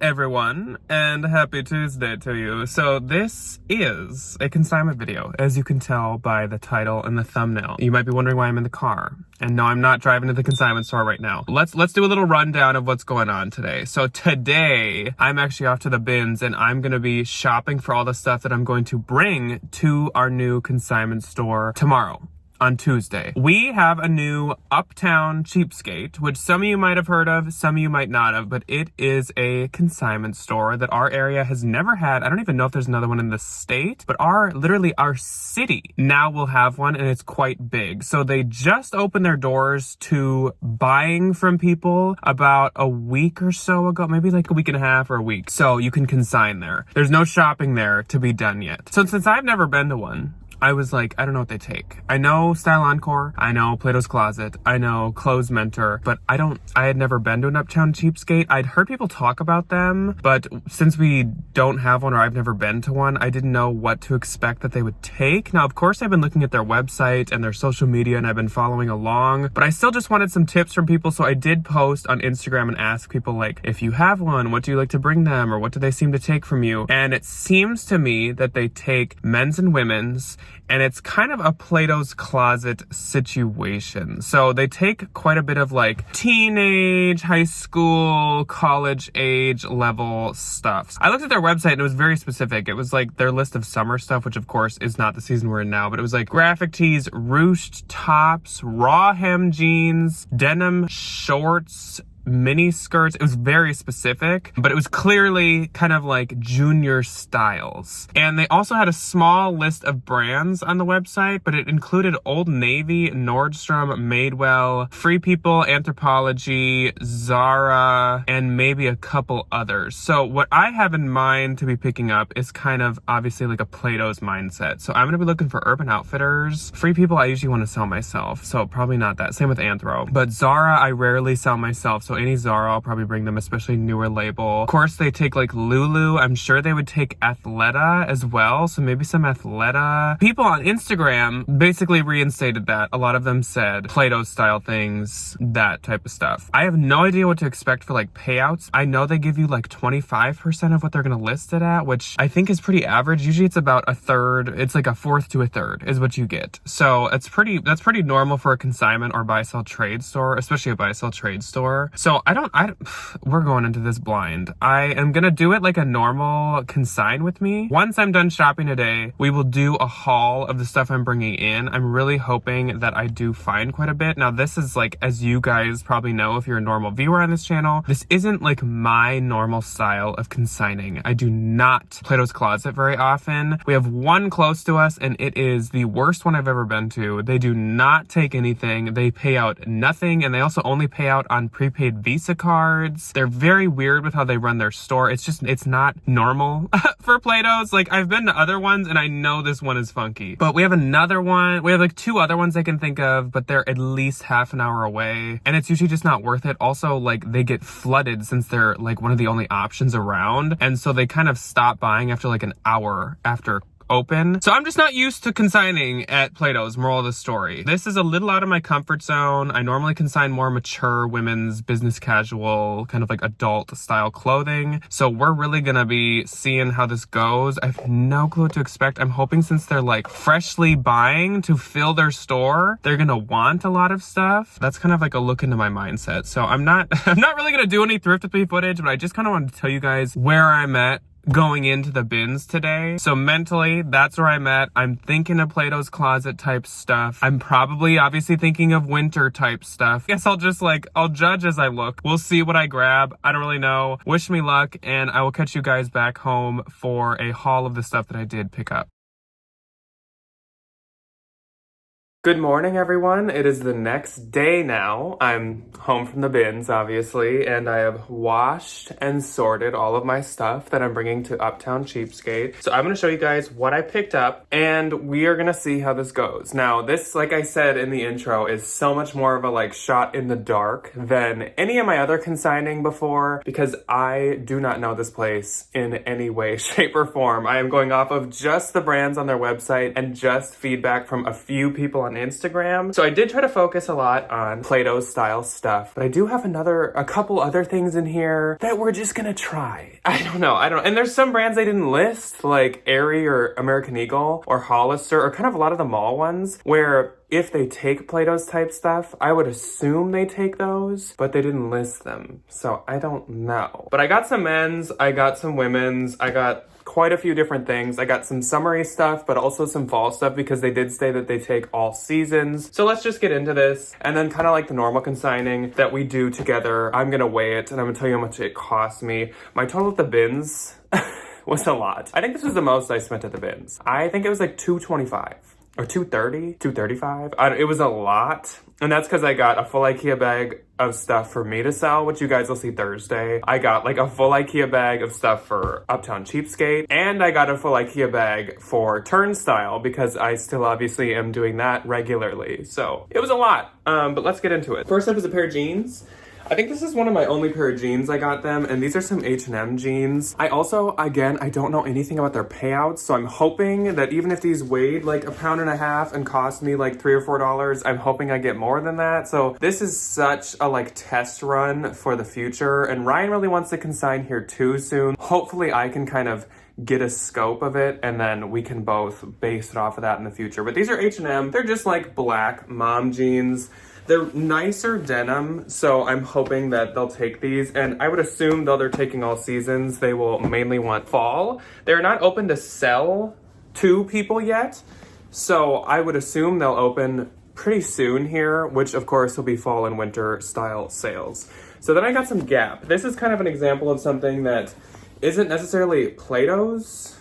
everyone, and happy Tuesday to you. So this is a consignment video, as you can tell by the title and the thumbnail. You might be wondering why I'm in the car. And no, I'm not driving to the consignment store right now. Let's do a little rundown of what's going on today. So today, I'm actually off to the bins and I'm gonna be shopping for all the stuff that I'm going to bring to our new consignment store tomorrow. On Tuesday. We have a new Uptown Cheapskate, which some of you might have heard of, some of you might not have, but it is a consignment store that our area has never had. I don't even know if there's another one in the state, but literally our city now will have one, and it's quite big. So they just opened their doors to buying from people about a week or so ago, maybe like a week and a half or a week. So you can consign there. There's no shopping there to be done yet. So since I've never been to one, I was like, I don't know what they take. I know Style Encore, I know Plato's Closet, I know Clothes Mentor, but I had never been to an Uptown Cheapskate. I'd heard people talk about them, but since we don't have one or I've never been to one, I didn't know what to expect that they would take. Now, of course, I've been looking at their website and their social media and I've been following along, but I still just wanted some tips from people. So I did post on Instagram and ask people like, if you have one, what do you like to bring them? Or what do they seem to take from you? And it seems to me that they take men's and women's, and it's kind of a Plato's Closet situation. So they take quite a bit of like teenage, high school, college age level stuff. I looked at their website and it was very specific. It was like their list of summer stuff, which of course is not the season we're in now, but it was like graphic tees, ruched tops, raw hem jeans, denim shorts, mini skirts. It was very specific, but it was clearly kind of like junior styles. And they also had a small list of brands on the website, but it included Old Navy, Nordstrom, Madewell, Free People, Anthropology, Zara, and maybe a couple others. So what I have in mind to be picking up is kind of obviously like a Plato's mindset. So I'm gonna be looking for Urban Outfitters. Free People I usually want to sell myself, so probably not that. Same with Anthro. But Zara I rarely sell myself, so any Zara I'll probably bring them, especially newer label. Of course they take like Lulu. I'm sure they would take Athleta as well, so maybe some Athleta. People on Instagram basically reinstated that. A lot of them said Plato's style things, that type of stuff. I have no idea what to expect for like payouts. I know they give you like 25% of what they're gonna list it at, which I think is pretty average. Usually it's about a third. It's like a fourth to a third is what you get. So that's pretty normal for a consignment or buy sell trade store, especially a buy sell trade store. So we're going into this blind. I am gonna do it like a normal consign with me. Once I'm done shopping today, we will do a haul of the stuff I'm bringing in. I'm really hoping that I do find quite a bit. Now this is like, as you guys probably know if you're a normal viewer on this channel, this isn't like my normal style of consigning. I do not Plato's Closet very often. We have one close to us and it is the worst one I've ever been to. They do not take anything. They pay out nothing, and they also only pay out on prepaid Visa cards. They're very weird with how they run their store. It's not normal for Plato's. Like, I've been to other ones and I know this one is funky. But we have another one. We have like two other ones I can think of, but they're at least half an hour away. And it's usually just not worth it. Also, like, they get flooded since they're like one of the only options around. And so they kind of stop buying after like an hour after open. So I'm just not used to consigning at Plato's, moral of the story. This is a little out of my comfort zone. I normally consign more mature women's business casual, kind of like adult style clothing. So we're really gonna be seeing how this goes. I have no clue what to expect. I'm hoping since they're like freshly buying to fill their store, they're gonna want a lot of stuff. That's kind of like a look into my mindset. So I'm not really gonna do any thrift with me footage, but I just kind of wanted to tell you guys where I'm at going into the bins today. So mentally, that's where I'm at. I'm thinking of Plato's Closet type stuff. I'm probably obviously thinking of winter type stuff. Guess I'll judge as I look. We'll see what I grab. I don't really know. Wish me luck, and I will catch you guys back home for a haul of the stuff that I did pick up. Good morning, everyone. It is the next day now. I'm home from the bins, obviously, and I have washed and sorted all of my stuff that I'm bringing to Uptown Cheapskate. So I'm gonna show you guys what I picked up, and we are gonna see how this goes. Now, this, like I said in the intro, is so much more of a like shot in the dark than any of my other consigning before, because I do not know this place in any way, shape, or form. I am going off of just the brands on their website and just feedback from a few people on Instagram. So I did try to focus a lot on Plato's style stuff, but I do have a couple other things in here that we're just gonna try. I don't know. And there's some brands they didn't list, like Aerie or American Eagle or Hollister, or kind of a lot of the mall ones, where if they take Plato's type stuff, I would assume they take those, but they didn't list them. So I don't know. But I got some men's, I got some women's, I got quite a few different things. I got some summery stuff, but also some fall stuff because they did say that they take all seasons. So let's just get into this. And then kind of like the normal consigning that we do together, I'm gonna weigh it and I'm gonna tell you how much it cost me. My total at the bins was a lot. I think this was the most I spent at the bins. I think it was like $225 or $230, $235. It was a lot. And that's because I got a full IKEA bag of stuff for me to sell, which you guys will see Thursday. I got like a full IKEA bag of stuff for Uptown Cheapskate. And I got a full IKEA bag for Turnstile because I still obviously am doing that regularly. So it was a lot, but let's get into it. First up is a pair of jeans. I think this is one of my only pair of jeans I got them, and these are some H&M jeans. I also, again, I don't know anything about their payouts, so I'm hoping that even if these weighed like 1.5 pounds and cost me like $3 or $4, I'm hoping I get more than that. So this is such a like test run for the future, and Ryan really wants to consign here too soon. Hopefully I can kind of get a scope of it, and then we can both base it off of that in the future. But these are H&M. They're just like black mom jeans. They're nicer denim, so I'm hoping that they'll take these, and I would assume though they're taking all seasons, they will mainly want fall. They're not open to sell to people yet, so I would assume they'll open pretty soon here, which of course will be fall and winter style sales. So then I got some Gap. This is kind of an example of something that isn't necessarily Plato's.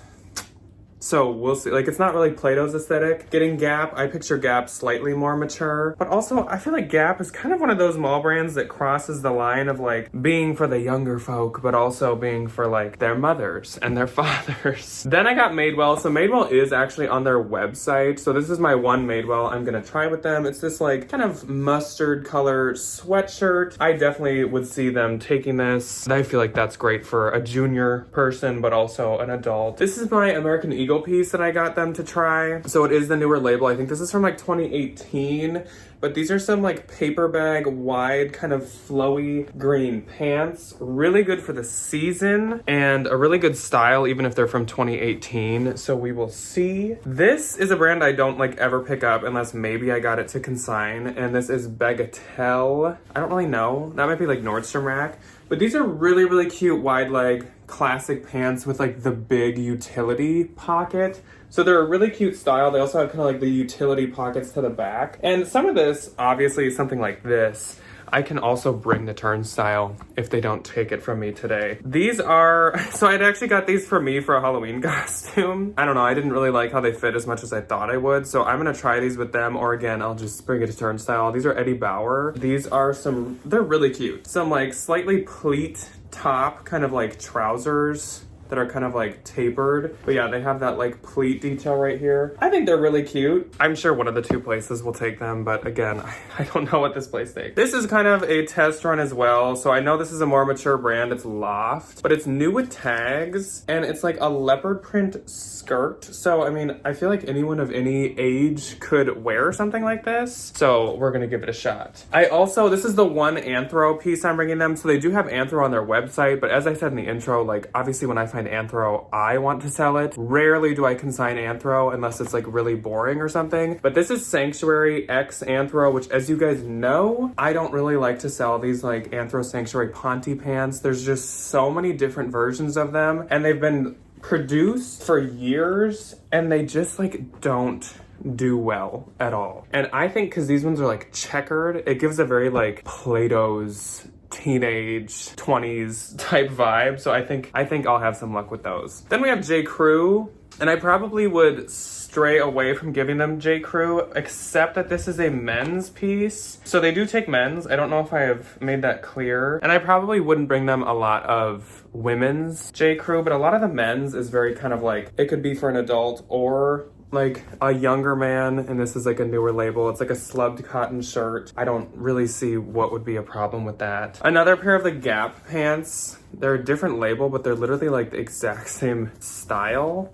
So we'll see, like it's not really Plato's aesthetic. Getting Gap, I picture Gap slightly more mature, but also I feel like Gap is kind of one of those mall brands that crosses the line of like being for the younger folk, but also being for like their mothers and their fathers. Then I got Madewell. So Madewell is actually on their website. So this is my one Madewell I'm gonna try with them. It's this like kind of mustard color sweatshirt. I definitely would see them taking this. I feel like that's great for a junior person, but also an adult. This is my American Eagle piece that I got them to try. So it is the newer label. I think this is from like 2018, but these are some like paper bag wide kind of flowy green pants. Really good for the season and a really good style even if they're from 2018. So we will see. This is a brand I don't like ever pick up unless maybe I got it to consign, and this is Bagatelle. I don't really know. That might be like Nordstrom Rack. But these are really, really cute wide leg classic pants with like the big utility pocket. So they're a really cute style. They also have kind of like the utility pockets to the back. And some of this, obviously something like this, I can also bring to Turnstile if they don't take it from me today. These are, so I'd actually got these for me for a Halloween costume. I don't know, I didn't really like how they fit as much as I thought I would. So I'm gonna try these with them, or again, I'll just bring it to Turnstile. These are Eddie Bauer. These are some, they're really cute. Some like slightly pleat top kind of like trousers that are kind of like tapered. But yeah, they have that like pleat detail right here. I think they're really cute. I'm sure one of the two places will take them, but again, I don't know what this place takes. This is kind of a test run as well. So I know this is a more mature brand. It's Loft, but it's new with tags and it's like a leopard print skirt. So, I mean, I feel like anyone of any age could wear something like this. So we're gonna give it a shot. This is the one Anthro piece I'm bringing them. So they do have Anthro on their website, but as I said in the intro, like obviously when I find Anthro, I want to sell it. Rarely do I consign Anthro unless it's like really boring or something. But this is Sanctuary X Anthro, which as you guys know, I don't really like to sell these like Anthro Sanctuary Ponte pants. There's just so many different versions of them and they've been produced for years and they just like don't do well at all. And I think because these ones are like checkered, it gives a very like Plato's teenage 20s type vibe. So I think I'll have some luck with those. Then we have J. Crew, and I probably would stray away from giving them J. Crew, except that this is a men's piece. So they do take men's. I don't know if I have made that clear. And I probably wouldn't bring them a lot of women's J. Crew, but a lot of the men's is very kind of like, it could be for an adult or like a younger man, and this is like a newer label. It's like a slubbed cotton shirt. I don't really see what would be a problem with that. Another pair of the Gap pants. They're a different label, but they're literally like the exact same style,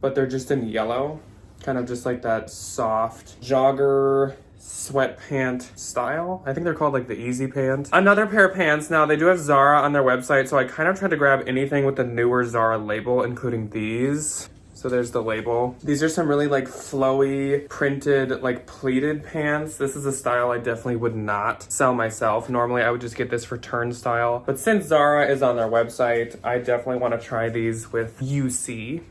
but they're just in yellow. Kind of just like that soft jogger sweatpant style. I think they're called like the easy pant. Another pair of pants. Now they do have Zara on their website, so I kind of tried to grab anything with the newer Zara label, including these. So there's the label. These are some really like flowy, printed, like pleated pants. This is a style I definitely would not sell myself. Normally I would just get this for turnstile. But since Zara is on their website, I definitely want to try these with UC.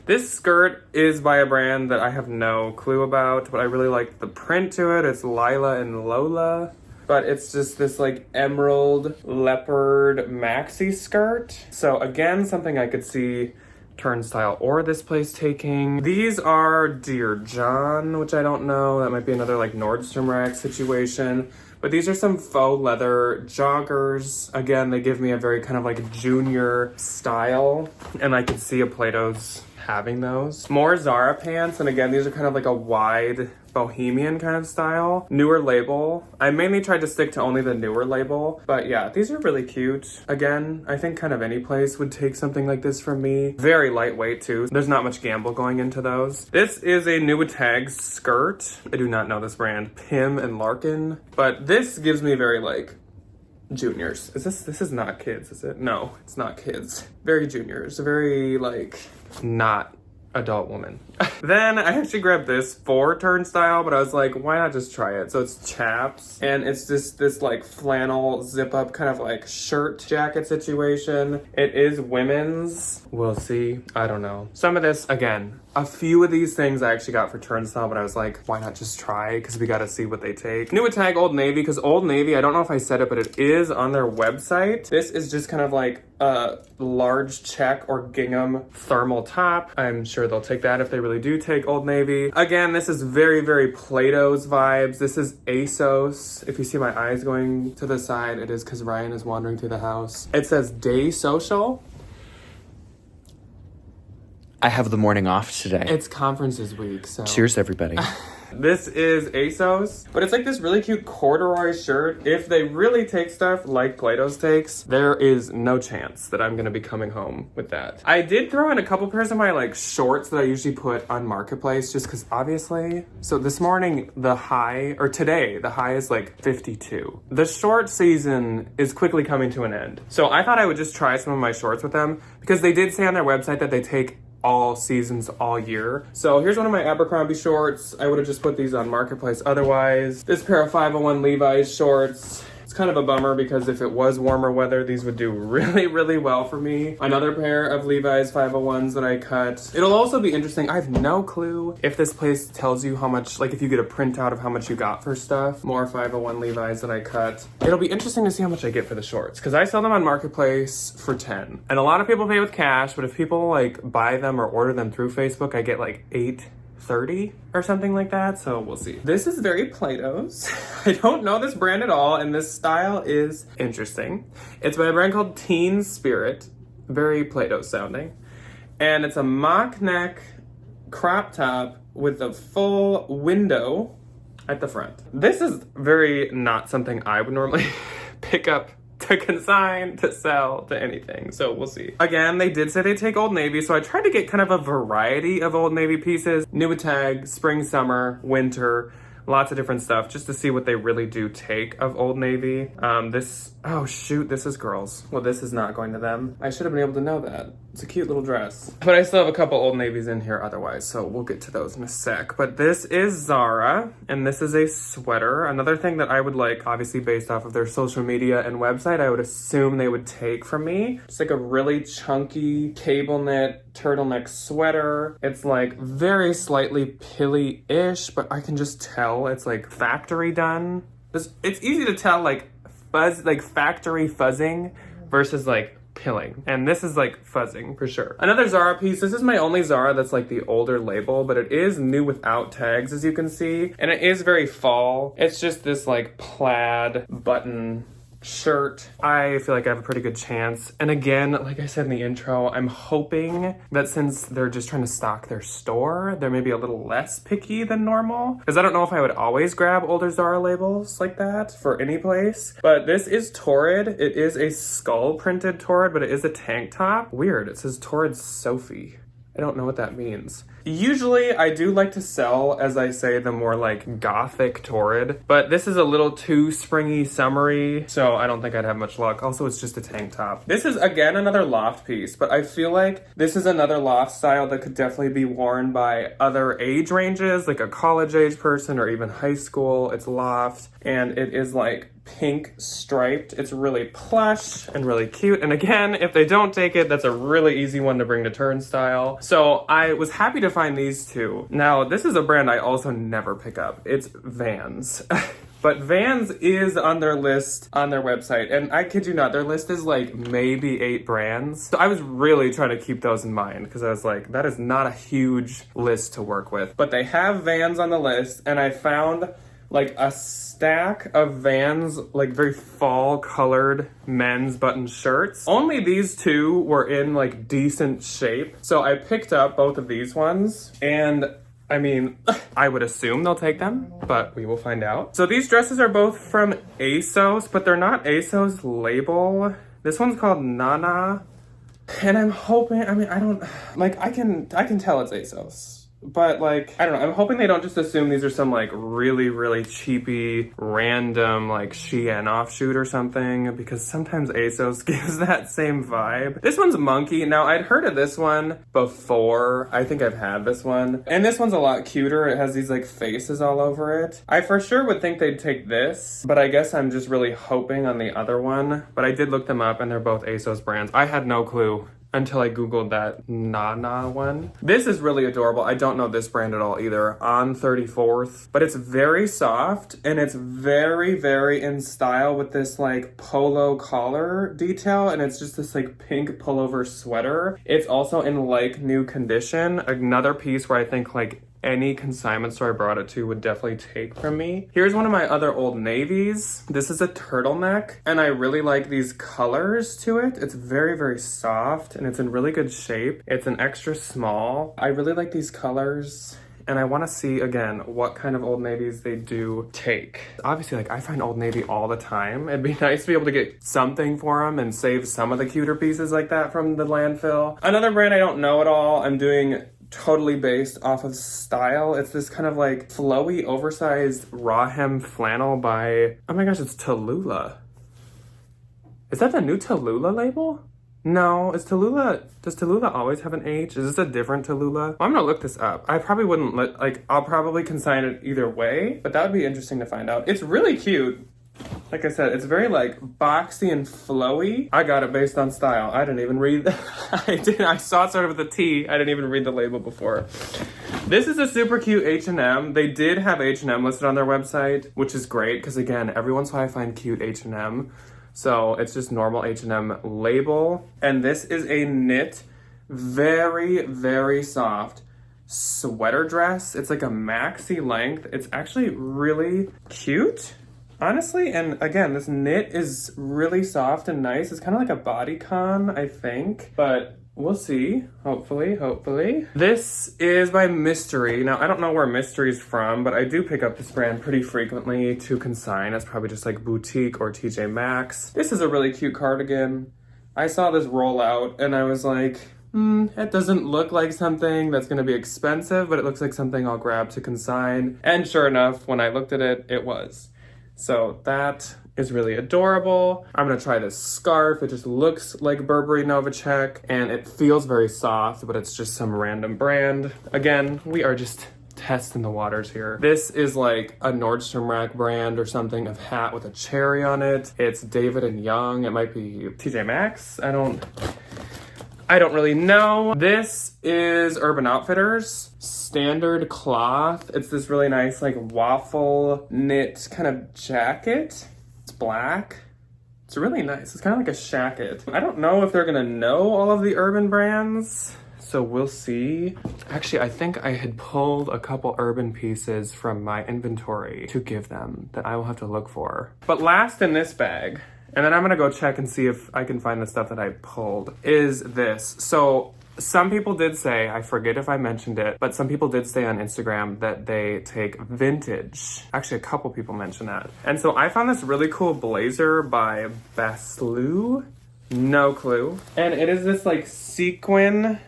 This skirt is by a brand that I have no clue about, but I really like the print to it. It's Lila and Lola. But it's just this like emerald leopard maxi skirt. So again, something I could see turnstile or this place taking. These are Dear John, which I don't know. That might be another like Nordstrom Rack situation. But these are some faux leather joggers. Again, they give me a very kind of like junior style. And I could see a Plato's having those. More Zara pants. And again, these are kind of like a wide bohemian kind of style. Newer label. I mainly tried to stick to only the newer label, but yeah, these are really cute. Again, I think kind of any place would take something like this from me. Very lightweight too. There's not much gamble going into those. This is a new tag skirt. I do not know this brand, Pim and Larkin, but this gives me very like juniors. This is not kids, is it? No, it's not kids. Very juniors, very like not adult woman. Then I actually grabbed this for turnstile, but I was like, why not just try it? So it's chaps, and it's just this like flannel zip up kind of like shirt jacket situation. It is women's. We'll see. I don't know. Some of this, again, a few of these things I actually got for turnstile, but I was like, why not just try? Because we got to see what they take. New tag Old Navy, because Old Navy, I don't know if I said it, but it is on their website. This is just kind of like a large check or gingham thermal top. I'm sure they'll take that if they really do take Old Navy. Again, this is very, very Plato's vibes. This is ASOS. If you see my eyes going to the side, it is because Ryan is wandering through the house. It says Day Social. I have the morning off today. It's conferences week, so. Cheers, everybody. This is ASOS, but it's like this really cute corduroy shirt. If they really take stuff like Plato's takes, there is no chance that I'm gonna be coming home with that. I did throw in a couple pairs of my like shorts that I usually put on Marketplace just because obviously. So this morning, today, the high is like 52. The short season is quickly coming to an end. So I thought I would just try some of my shorts with them because they did say on their website that they take all seasons all year. So here's one of my Abercrombie shorts. I would have just put these on Marketplace otherwise. This pair of 501 Levi's shorts. It's kind of a bummer because if it was warmer weather, these would do really, really well for me. Another pair of Levi's 501s that I cut. It'll also be interesting. I have no clue if this place tells you how much, like if you get a printout of how much you got for stuff. More 501 Levi's that I cut. It'll be interesting to see how much I get for the shorts because I sell them on Marketplace for 10. And a lot of people pay with cash, but if people like buy them or order them through Facebook, I get like $8.30 or something like that, so we'll see. This is very Plato's. I don't know this brand at all, and this style is interesting. It's by a brand called Teen Spirit, very Plato's sounding, and it's a mock neck crop top with a full window at the front. This is very not something I would normally pick up to consign, to sell, to anything. So we'll see. Again, they did say they take Old Navy, so I tried to get kind of a variety of Old Navy pieces. New tag, spring, summer, winter, lots of different stuff just to see what they really do take of Old Navy. Oh shoot, this is girls. Well, this is not going to them. I should have been able to know that. It's a cute little dress. But I still have a couple Old Navies in here otherwise, so we'll get to those in a sec. But this is Zara, and this is a sweater. Another thing that I would like, obviously based off of their social media and website, I would assume they would take from me. It's like a really chunky cable knit turtleneck sweater. It's like very slightly pilly-ish, but I can just tell it's like factory done. It's easy to tell like factory fuzzing versus like pilling. And this is like fuzzing for sure. Another Zara piece. This is my only Zara that's like the older label, but it is new without tags as you can see. And it is very fall. It's just this like plaid button shirt. I feel like I have a pretty good chance. And again, like I said in the intro, I'm hoping that since they're just trying to stock their store, they're maybe a little less picky than normal. Because I don't know if I would always grab older Zara labels like that for any place. But this is Torrid. It is a skull printed Torrid, but it is a tank top. Weird. It says Torrid Sophie. I don't know what that means. Usually I do like to sell, as I say, the more like gothic torrid, but this is a little too springy, summery, so I don't think I'd have much luck. Also, it's just a tank top. This is, again, another loft piece, but I feel like this is another loft style that could definitely be worn by other age ranges, like a college age person or even high school. It's loft, and it is like pink striped. It's really plush and really cute. And again, if they don't take it, that's a really easy one to bring to Turnstile. So I was happy to find these two. Now, this is a brand I also never pick up. It's Vans. But Vans is on their list on their website, and I kid you not, their list is like maybe 8 brands. So I was really trying to keep those in mind because I was like, that is not a huge list to work with. But they have Vans on the list, and I found like a stack of Vans, like very fall colored men's button shirts. Only these two were in like decent shape. So I picked up both of these ones, and I mean, I would assume they'll take them, but we will find out. So these dresses are both from ASOS, but they're not ASOS label. This one's called Nana. And I'm hoping, I mean, I don't, like, I can tell it's ASOS. But like, I don't know, I'm hoping they don't just assume these are some like really, really cheapy, random like Shein offshoot or something, because sometimes ASOS gives that same vibe. This one's Monkey. Now, I'd heard of this one before. I think I've had this one. And this one's a lot cuter. It has these like faces all over it. I for sure would think they'd take this, but I guess I'm just really hoping on the other one. But I did look them up and they're both ASOS brands. I had no clue until I Googled that Nana one. This is really adorable. I don't know this brand at all either. On 34th. But it's very soft and it's very, very in style with this like polo collar detail. And it's just this like pink pullover sweater. It's also in like new condition. Another piece where I think like any consignment store I brought it to would definitely take from me. Here's one of my other Old Navies. This is a turtleneck, and I really like these colors to it. It's very, very soft, and it's in really good shape. It's an extra small. I really like these colors, and I want to see, again, what kind of Old Navies they do take. Obviously, like, I find Old Navy all the time. It'd be nice to be able to get something for them and save some of the cuter pieces like that from the landfill. Another brand I don't know at all, I'm doing totally based off of style. It's this kind of like flowy, oversized raw hem flannel by, oh my gosh, it's Tallulah. Is that the new Tallulah label? No, is Tallulah, does Tallulah always have an H? Is this a different Tallulah? I'm gonna look this up. I probably wouldn't I'll probably consign it either way, but that would be interesting to find out. It's really cute. Like I said, it's very like boxy and flowy. I got it based on style. I didn't even read I saw it started with a T. I didn't even read the label before. This is a super cute H&M. They did have H&M listed on their website, which is great because again, every once in a while I find cute H&M. So it's just normal H&M label. And this is a knit, very, very soft sweater dress. It's like a maxi length. It's actually really cute, honestly. And again, this knit is really soft and nice. It's kind of like a bodycon, I think, but we'll see. Hopefully. This is by Mystery. Now, I don't know where Mystery's from, but I do pick up this brand pretty frequently to consign. It's probably just like boutique or TJ Maxx. This is a really cute cardigan. I saw this roll out and I was like, it doesn't look like something that's going to be expensive, but it looks like something I'll grab to consign. And sure enough, when I looked at it, it was. So that is really adorable. I'm gonna try this scarf. It just looks like Burberry Novacek and it feels very soft, but it's just some random brand. Again, we are just testing the waters here. This is like a Nordstrom Rack brand or something, a hat with a cherry on it. It's David and Young. It might be TJ Maxx. I don't really know. This is Urban Outfitters standard cloth. It's this really nice like waffle knit kind of jacket. It's black. It's really nice. It's kind of like a shacket. I don't know if they're gonna know all of the Urban brands, so we'll see. Actually, I think I had pulled a couple Urban pieces from my inventory to give them that I will have to look for. But last in this bag, and then I'm gonna go check and see if I can find the stuff that I pulled, is this. So some people did say, I forget if I mentioned it, but some people did say on Instagram that they take vintage. Actually, a couple people mentioned that. And so I found this really cool blazer by Baslu. No clue. And it is this like sequin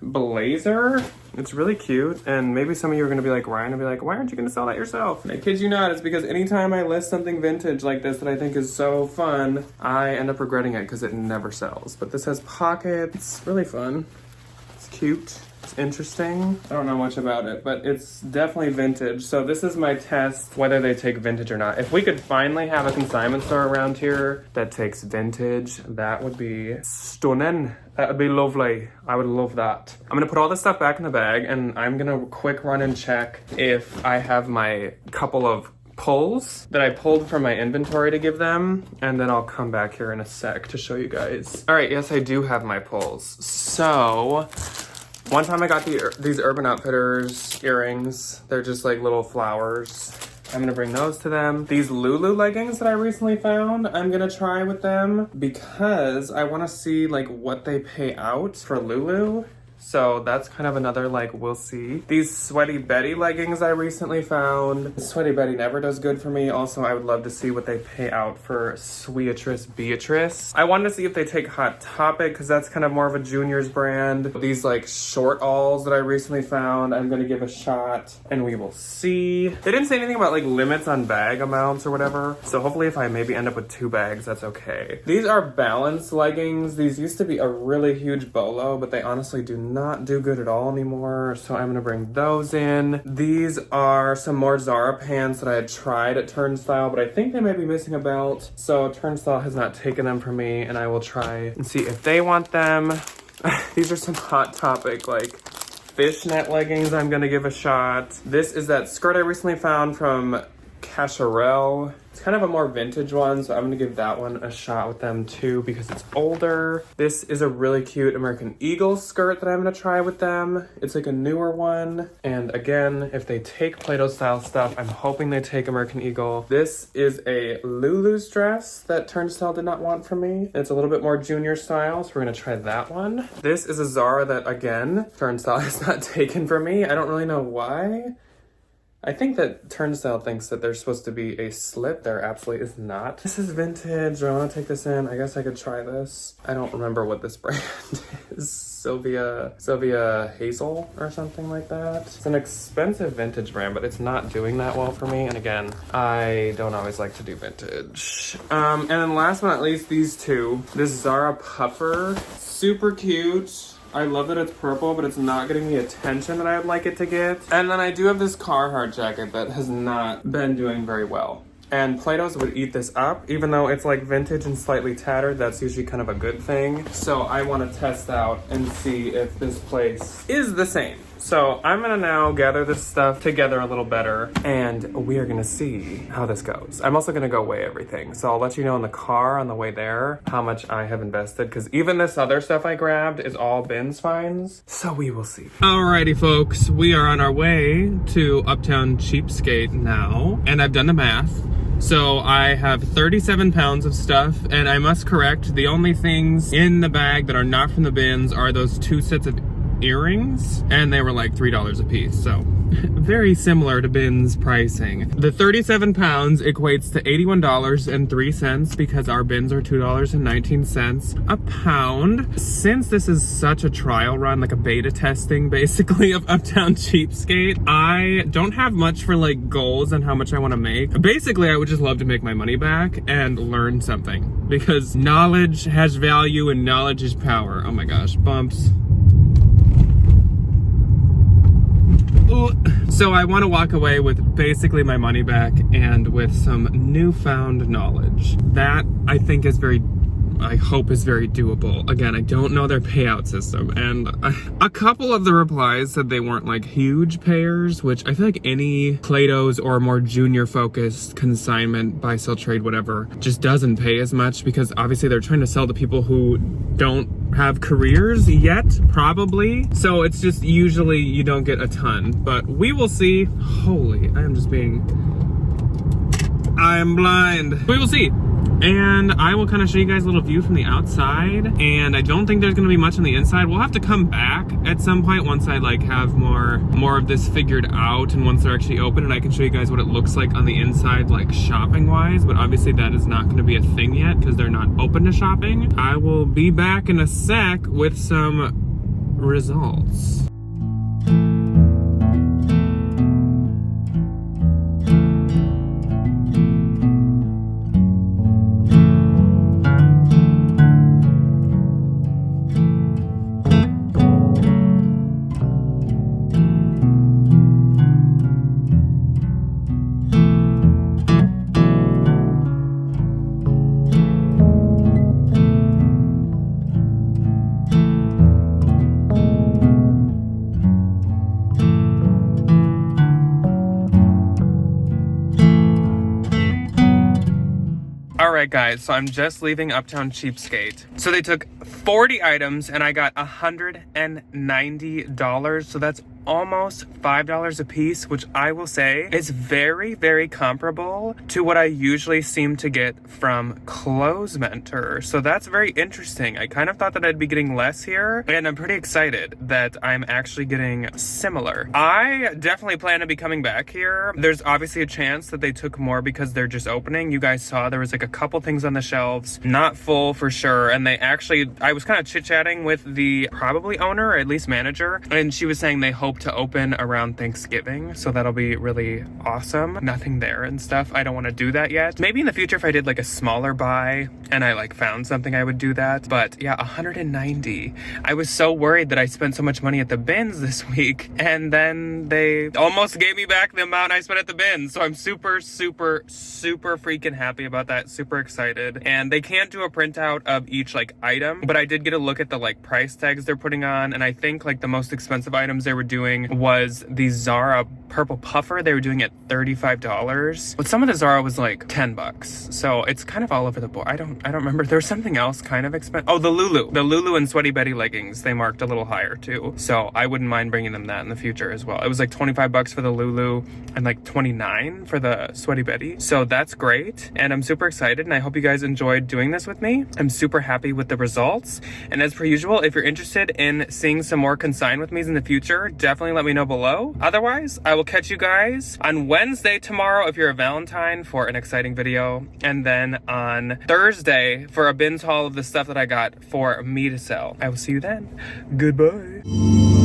blazer. It's really cute, and maybe some of you are gonna be like, Ryan will be like, why aren't you gonna sell that yourself? And I kid you not, it's because anytime I list something vintage like this that I think is so fun, I end up regretting it because it never sells. But this has pockets, really fun. It's cute. It's interesting. I don't know much about it, but it's definitely vintage. So this is my test, whether they take vintage or not. If we could finally have a consignment store around here that takes vintage, that would be stunning. That would be lovely. I would love that. I'm gonna put all this stuff back in the bag, and I'm gonna quick run and check if I have my couple of pulls that I pulled from my inventory to give them, and then I'll come back here in a sec to show you guys. All right, yes, I do have my pulls. So one time I got these Urban Outfitters earrings. They're just like little flowers. I'm gonna bring those to them. These Lulu leggings that I recently found, I'm gonna try with them because I wanna see like what they pay out for Lulu. So that's kind of another like, we'll see. These Sweaty Betty leggings I recently found. Sweaty Betty never does good for me. Also, I would love to see what they pay out for Sweetrice Beatrice. I wanted to see if they take Hot Topic because that's kind of more of a juniors brand. These like short alls that I recently found, I'm gonna give a shot and we will see. They didn't say anything about like limits on bag amounts or whatever. So hopefully if I maybe end up with 2 bags, that's okay. These are balanced leggings. These used to be a really huge bolo, but they honestly do not do good at all anymore, so I'm gonna bring those in. These are some more Zara pants that I had tried at Turnstile, but I think they might be missing a belt, so Turnstile has not taken them from me, and I will try and see if they want them. These are some Hot Topic like fishnet leggings I'm gonna give a shot. This is that skirt I recently found from Cacharel. It's kind of a more vintage one, so I'm gonna give that one a shot with them too because it's older. This is a really cute American Eagle skirt that I'm gonna try with them. It's like a newer one. And again, if they take Play-Doh style stuff, I'm hoping they take American Eagle. This is a Lulu's dress that Turnstile did not want from me. It's a little bit more junior style, so we're gonna try that one. This is a Zara that, again, Turnstile has not taken from me. I don't really know why. I think that Turnstile thinks that there's supposed to be a slip. There absolutely is not. This is vintage. Do I want to take this in? I guess I could try this. I don't remember what this brand is. Sylvia Hazel or something like that. It's an expensive vintage brand, but it's not doing that well for me. And again, I don't always like to do vintage. And then last but not least, these two. This Zara puffer, super cute. I love that it's purple, but it's not getting the attention that I would like it to get. And then I do have this Carhartt jacket that has not been doing very well. And Play-Dohs would eat this up, even though it's like vintage and slightly tattered. That's usually kind of a good thing. So I want to test out and see if this place is the same. So I'm gonna now gather this stuff together a little better and we are gonna see how this goes. I'm also gonna go weigh everything. So I'll let you know in the car on the way there how much I have invested, because even this other stuff I grabbed is all bins finds. So we will see. Alrighty folks, we are on our way to Uptown Cheapskate now, and I've done the math. So I have 37 pounds of stuff, and I must correct, the only things in the bag that are not from the bins are those 2 sets of earrings, and they were like $3 a piece, so very similar to bins pricing. The 37 pounds equates to $81.03 because our bins are $2.19 a pound. Since this is such a trial run, like a beta testing basically of Uptown Cheapskate, I don't have much for like goals and how much I want to make. Basically, I would just love to make my money back and learn something, because knowledge has value and knowledge is power. Oh my gosh, bumps. So I want to walk away with basically my money back and with some newfound knowledge. That I think is I hope is very doable. Again, I don't know their payout system, and a couple of the replies said they weren't like huge payers, which I feel like any Play-Dohs or more junior focused consignment, buy, sell, trade, whatever, just doesn't pay as much, because obviously they're trying to sell to people who don't have careers yet, probably. So it's just usually you don't get a ton, but we will see. Holy, I'm blind. We will see. And I will kind of show you guys a little view from the outside, and I don't think there's going to be much on the inside. We'll have to come back at some point once I like have more of this figured out, and once they're actually open, and I can show you guys what it looks like on the inside, like shopping wise. But obviously that is not going to be a thing yet because they're not open to shopping. I will be back in a sec with some results. Alright guys, so I'm just leaving Uptown Cheapskate. So they took 40 items and I got $190, so that's almost $5 a piece, which I will say is very, very comparable to what I usually seem to get from Clothes Mentor. So that's very interesting. I kind of thought that I'd be getting less here, and I'm pretty excited that I'm actually getting similar. I definitely plan to be coming back here. There's obviously a chance that they took more because they're just opening. You guys saw there was like a couple things on the shelves, not full for sure, and they actually, I was kind of chit-chatting with the probably owner, or at least manager, and she was saying they hope to open around Thanksgiving, so that'll be really awesome. Nothing there and stuff. I don't want to do that yet. Maybe in the future if I did like a smaller buy and I like found something, I would do that. But yeah, 190. I was so worried that I spent so much money at the bins this week, and then they almost gave me back the amount I spent at the bins. So I'm super, super, super freaking happy about that. Super excited. And they can't do a printout of each like item, but I did get a look at the like price tags they're putting on, and I think like the most expensive items they were doing was the Zara purple puffer. They were doing it $35, but some of the Zara was like $10, so it's kind of all over the board. I don't remember. There was something else kind of expensive. Oh, the Lulu and Sweaty Betty leggings, they marked a little higher too, so I wouldn't mind bringing them that in the future as well. It was like $25 for the Lulu and like $29 for the Sweaty Betty, so that's great, and I'm super excited, and I hope you guys enjoyed doing this with me. I'm super happy with the results, and as per usual, if you're interested in seeing some more Consign with me's in the future, definitely let me know below. Otherwise, I will catch you guys on Wednesday tomorrow if you're a Valentine for an exciting video, and then on Thursday for a binge haul of the stuff that I got for me to sell. I will see you then. Goodbye.